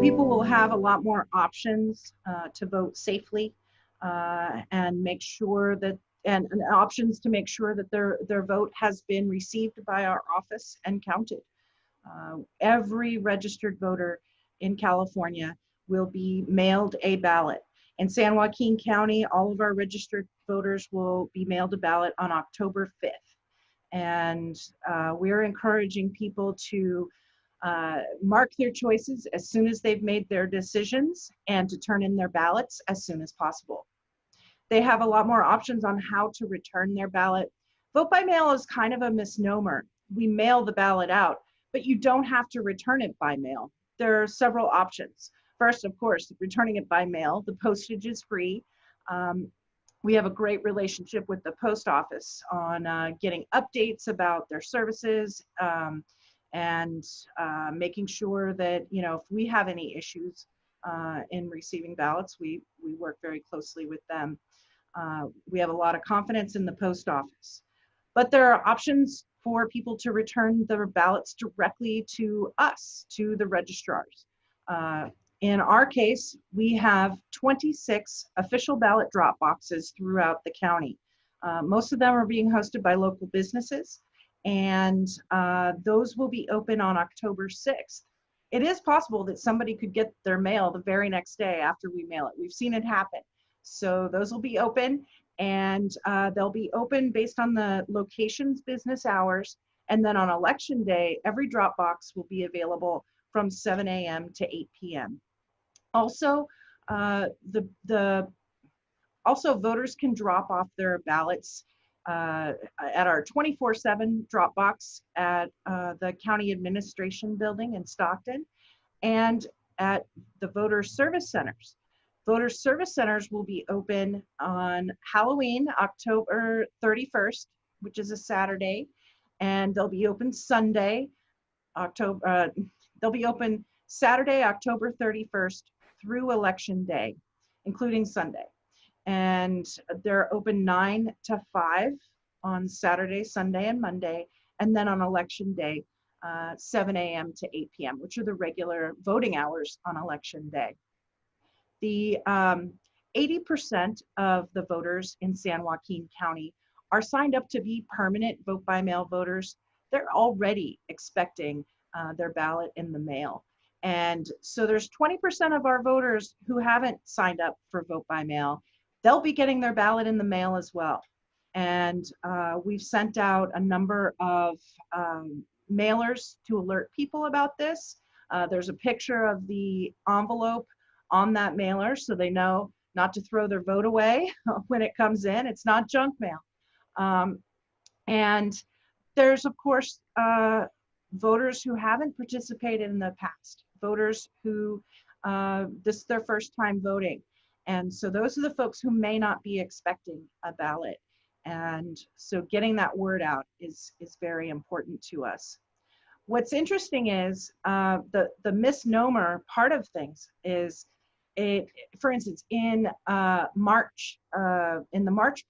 people will have a lot more options to vote safely and make sure that, and options to make sure that their vote has been received by our office and counted. Every registered voter in California will be mailed a ballot. In San Joaquin County, all of our registered voters will be mailed a ballot on October 5th. And we're encouraging people to mark their choices as soon as they've made their decisions and to turn in their ballots as soon as possible. They have a lot more options on how to return their ballot. Vote by mail is kind of a misnomer. We mail the ballot out, but you don't have to return it by mail. There are several options. First, of course, returning it by mail. The postage is free. We have a great relationship with the post office on getting updates about their services and making sure that, you know, if we have any issues in receiving ballots, we work very closely with them. We have a lot of confidence in the post office. But there are options for people to return their ballots directly to us, to the registrars. In our case, we have 26 official ballot drop boxes throughout the county. Most of them are being hosted by local businesses, and those will be open on October 6th. It is possible that somebody could get their mail the very next day after we mail it. We've seen it happen. So those will be open, and they'll be open based on the location's business hours. And then on election day, every drop box will be available from 7 a.m. to 8 p.m. Also, voters can drop off their ballots at our 24/7 drop box at the county administration building in Stockton and at the voter service centers. Voter service centers will be open on Halloween, October 31st, which is a Saturday, and they'll be open Sunday, they'll be open Saturday, October 31st through Election Day, including Sunday. And they're open 9 to 5 on Saturday, Sunday, and Monday, and then on Election Day, 7 a.m. to 8 p.m., which are the regular voting hours on Election Day. The 80% of the voters in San Joaquin County are signed up to be permanent vote-by-mail voters. They're already expecting their ballot in the mail. And so there's 20% of our voters who haven't signed up for vote by mail. They'll be getting their ballot in the mail as well. And we've sent out a number of mailers to alert people about this. There's a picture of the envelope on that mailer so they know not to throw their vote away when it comes in. It's not junk mail. And there's, of course, voters who haven't participated in the past, voters who this is their first time voting. And so those are the folks who may not be expecting a ballot. And so getting that word out is very important to us. What's interesting is the misnomer part of things is, for instance, in the March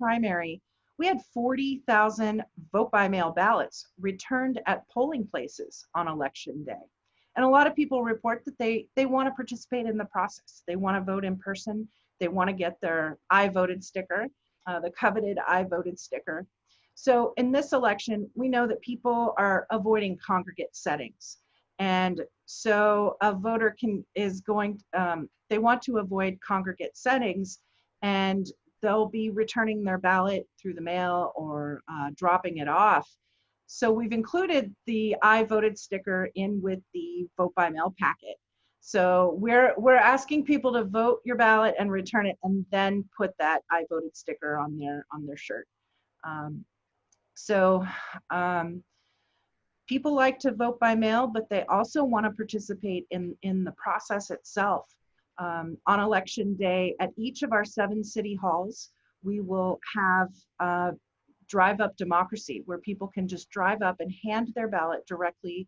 primary, we had 40,000 vote-by-mail ballots returned at polling places on Election Day. And a lot of people report that they want to participate in the process. They want to vote in person. They want to get their I voted sticker, the coveted I voted sticker. So in this election, we know that people are avoiding congregate settings. And so a voter they want to avoid congregate settings, and they'll be returning their ballot through the mail or dropping it off. So we've included the I voted sticker in with the vote by mail packet. So we're asking people to vote your ballot and return it, and then put that I voted sticker on their shirt. People like to vote by mail, but they also want to participate in the process itself. On Election Day, at each of our 7 city halls, we will have drive-up democracy, where people can just drive up and hand their ballot directly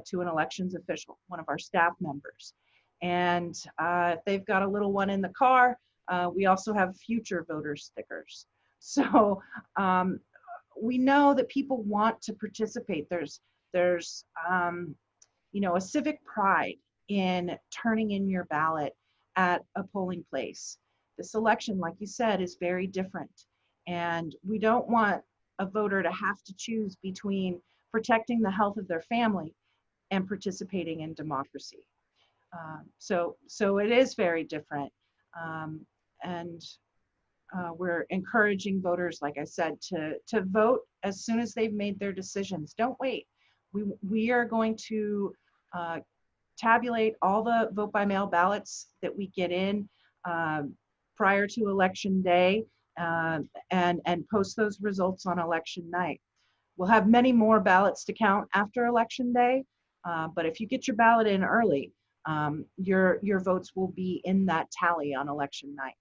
to an elections official, one of our staff members. And if they've got a little one in the car, we also have future voter stickers. So we know that people want to participate. There's a civic pride in turning in your ballot at a polling place. This election, like you said, is very different. And we don't want a voter to have to choose between protecting the health of their family and participating in democracy. So it is very different. Um, and we're encouraging voters, like I said, to vote as soon as they've made their decisions. Don't wait. We are going to uh, tabulate all the vote by mail ballots that we get in um, prior to election day, and post those results on election night. We'll have many more ballots to count after election day, but if you get your ballot in early, your votes will be in that tally on election night.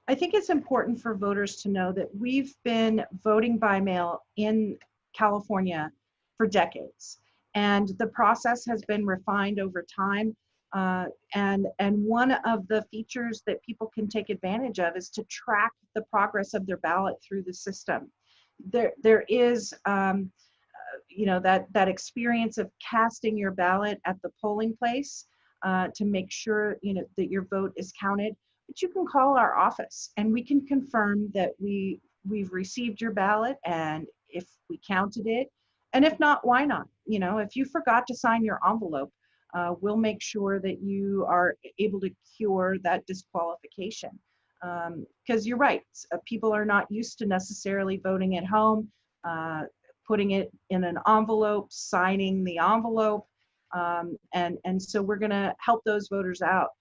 I think it's important for voters to know that we've been voting by mail in California for decades, and the process has been refined over time. And one of the features that people can take advantage of is to track the progress of their ballot through the system. There is that experience of casting your ballot at the polling place to make sure that your vote is counted. But you can call our office and we can confirm that we've received your ballot and if we counted it, and if not, why not? If you forgot to sign your envelope, we'll make sure that you are able to cure that disqualification. Because you're right, people are not used to necessarily voting at home, putting it in an envelope, signing the envelope, and so we're going to help those voters out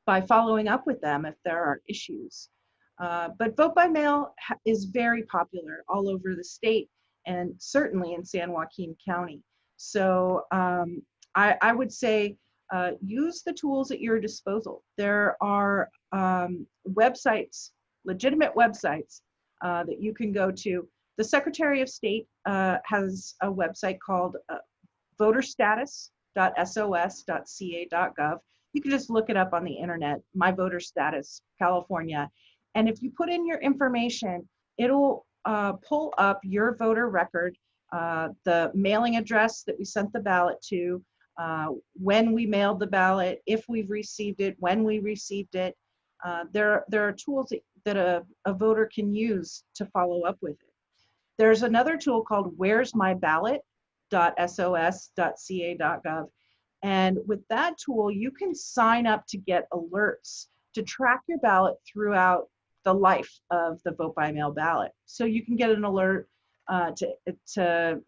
by following up with them if there are issues. But vote by mail is very popular all over the state and certainly in San Joaquin County. So I would say use the tools at your disposal. There are websites, legitimate websites that you can go to. The Secretary of State has a website called voterstatus.sos.ca.gov. You can just look it up on the internet, My Voter Status, California. And if you put in your information, it'll pull up your voter record, the mailing address that we sent the ballot to, when we mailed the ballot, if we've received it, when we received it. There are tools that a voter can use to follow up with it. There's another tool called Where's My Ballot.sos.ca.gov. And with that tool, you can sign up to get alerts to track your ballot throughout the life of the vote by mail ballot. So you can get an alert to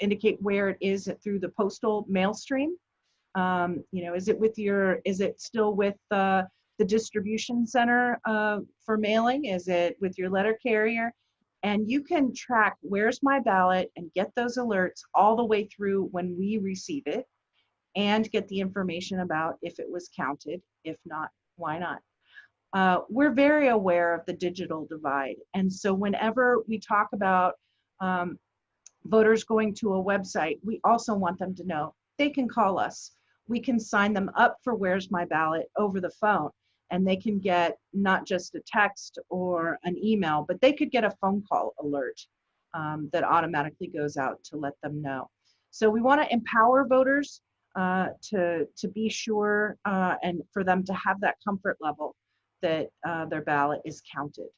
indicate where it is through the postal mail stream. Is it still with the distribution center for mailing? Is it with your letter carrier? And you can track Where's My Ballot and get those alerts all the way through when we receive it, and get the information about if it was counted. If not, why not? We're very aware of the digital divide. And so whenever we talk about voters going to a website, we also want them to know they can call us. We can sign them up for Where's My Ballot over the phone, and they can get not just a text or an email, but they could get a phone call alert that automatically goes out to let them know. So we want to empower voters to be sure and for them to have that comfort level that their ballot is counted.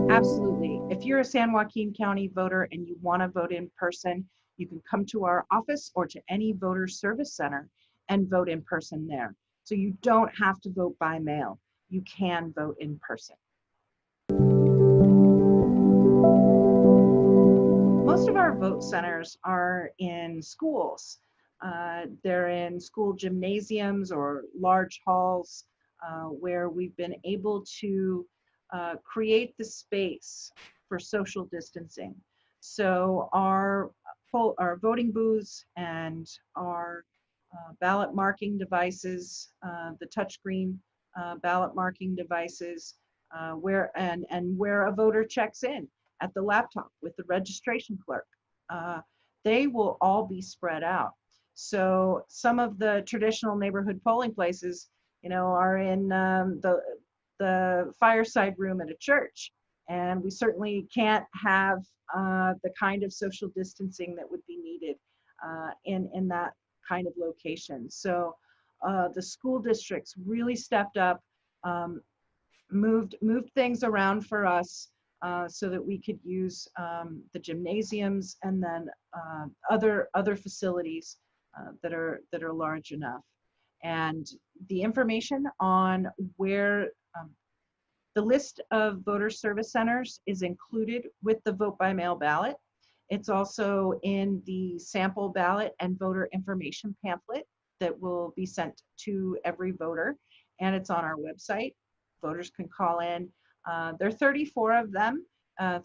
Absolutely. If you're a San Joaquin County voter and you want to vote in person, you can come to our office or to any voter service center and vote in person there. So you don't have to vote by mail. You can vote in person. Most of our vote centers are in schools. They're in school gymnasiums or large halls where we've been able to create the space for social distancing. So our voting booths and our ballot marking devices, the touchscreen ballot marking devices, where a voter checks in at the laptop with the registration clerk, they will all be spread out. So some of the traditional neighborhood polling places, are in the fireside room at a church, And we certainly can't have the kind of social distancing that would be needed in that kind of location. So the school districts really stepped up, moved things around for us so that we could use the gymnasiums and then other facilities that are large enough. And the information on where the list of voter service centers is included with the vote by mail ballot. It's also in the sample ballot and voter information pamphlet that will be sent to every voter, and it's on our website. Voters can call in. There are 34 of them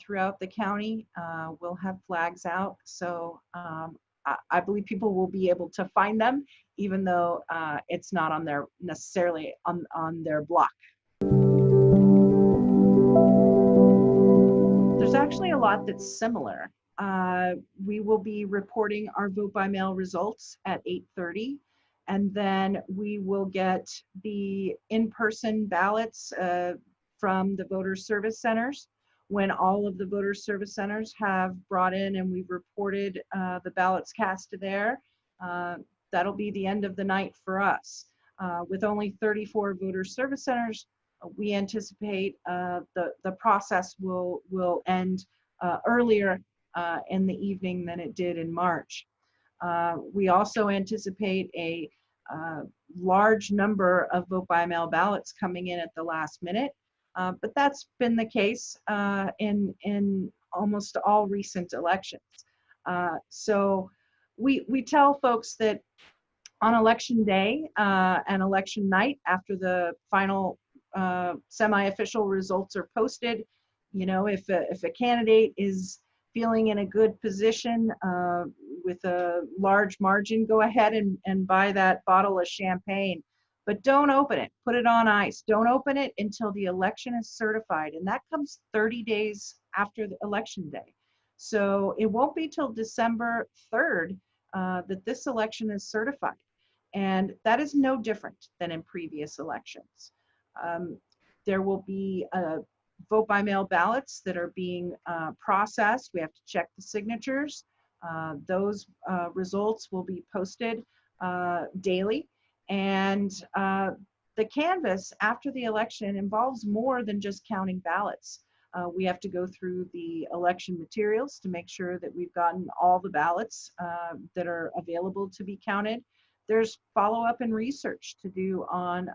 throughout the county. We'll have flags out, so I believe people will be able to find them, even though it's not on their necessarily on their block. There's actually a lot that's similar. We will be reporting our vote by mail results at 8:30, and then we will get the in-person ballots from the voter service centers. When all of the voter service centers have brought in and we've reported the ballots cast there, that'll be the end of the night for us. With only 34 voter service centers, we anticipate the process will end earlier in the evening than it did in March. We also anticipate a large number of vote by mail ballots coming in at the last minute, but that's been the case in almost all recent elections. So we tell folks that on election day and election night, after the final semi-official results are posted, you know, if a candidate is feeling in a good position with a large margin, go ahead and buy that bottle of champagne, but don't open it. Put it on ice. Don't open it until the election is certified, and that comes 30 days after the election day. So it won't be till December 3rd that this election is certified. And that is no different than in previous elections. There will be vote by mail ballots that are being processed. We have to check the signatures. Those results will be posted daily. And the canvass after the election involves more than just counting ballots. We have to go through the election materials to make sure that we've gotten all the ballots that are available to be counted. There's follow-up and research to do on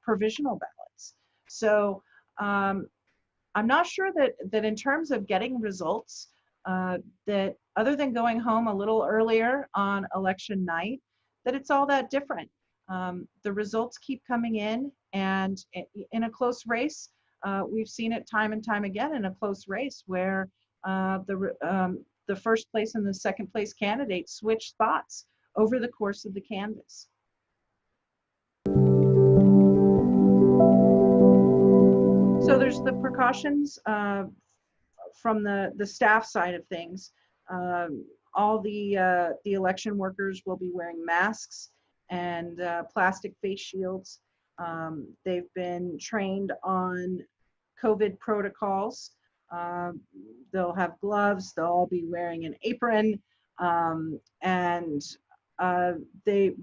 provisional ballots. So I'm not sure that in terms of getting results, that other than going home a little earlier on election night, that it's all that different. The results keep coming in, and in a close race, we've seen it time and time again in a close race where the first place and the second place candidates switch spots over the course of the canvass. So there's the precautions from the staff side of things. All the election workers will be wearing masks and plastic face shields. They've been trained on COVID protocols. They'll have gloves. They'll all be wearing an apron, and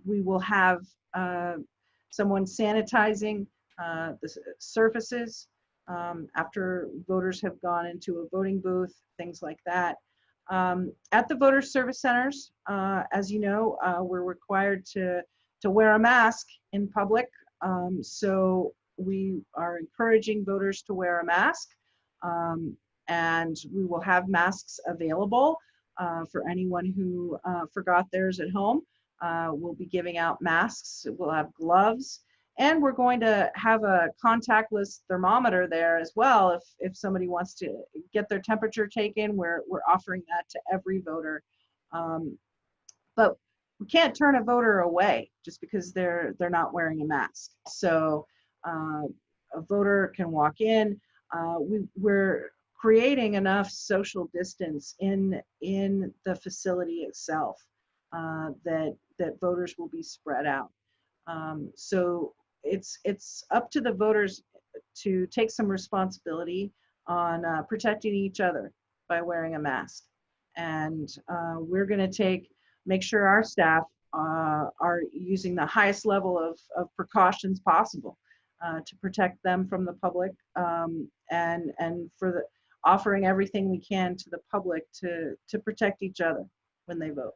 we will have someone sanitizing the surfaces after voters have gone into a voting booth, things like that. At the voter service centers, as you know, we're required to wear a mask in public. So we are encouraging voters to wear a mask, and we will have masks available for anyone who forgot theirs at home. We'll be giving out masks. We'll have gloves, and we're going to have a contactless thermometer there as well. If somebody wants to get their temperature taken, we're offering that to every voter. But we can't turn a voter away just because they're not wearing a mask. So a voter can walk in. We're creating enough social distance in the facility itself that voters will be spread out. So it's up to the voters to take some responsibility on protecting each other by wearing a mask. And we're going to make sure our staff are using the highest level of precautions possible to protect them from the public, and for the offering everything we can to the public to protect each other when they vote.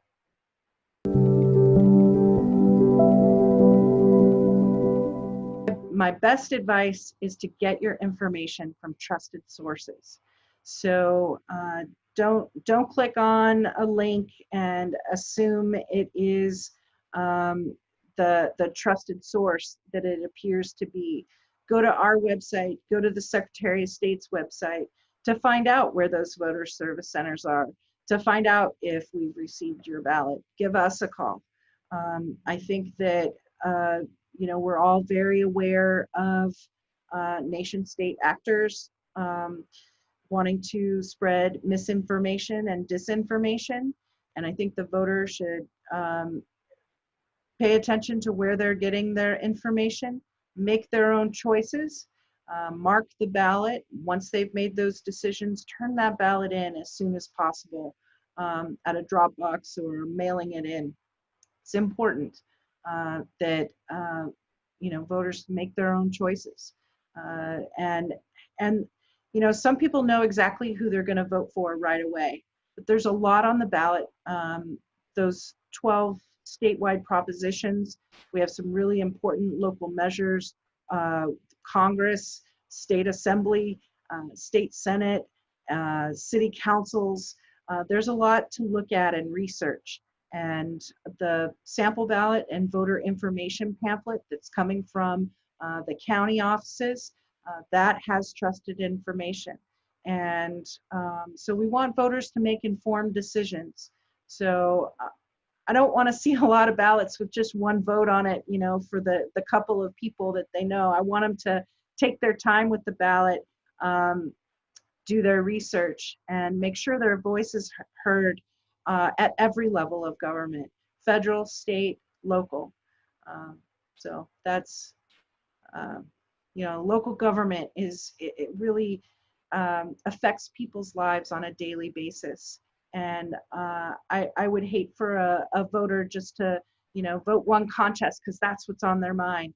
My best advice is to get your information from trusted sources. So don't click on a link and assume it is the trusted source that it appears to be. Go to our website, go to the Secretary of State's website to find out where those voter service centers are, to find out if we've received your ballot. Give us a call. I think that we're all very aware of nation state actors wanting to spread misinformation and disinformation. And I think the voters should pay attention to where they're getting their information, make their own choices, mark the ballot. Once they've made those decisions, turn that ballot in as soon as possible at a drop box or mailing it in. It's important that voters make their own choices, and some people know exactly who they're going to vote for right away, but there's a lot on the ballot. Those 12 statewide propositions. We have some really important local measures, Congress, state assembly, state senate, city councils. There's a lot to look at and research. And the sample ballot and voter information pamphlet that's coming from the county offices, that has trusted information. And so we want voters to make informed decisions. So I don't want to see a lot of ballots with just one vote on it, for the couple of people that they know. I want them to take their time with the ballot, do their research, and make sure their voice is heard at every level of government, federal, state, local. So that's, local government it really affects people's lives on a daily basis. And I would hate for a voter just to, vote one contest because that's what's on their mind.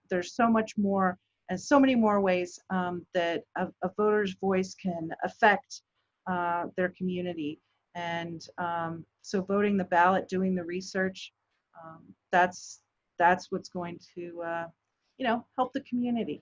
There's so much more and so many more ways that a voter's voice can affect their community. And so voting the ballot, doing the research, that's what's going to, help the community.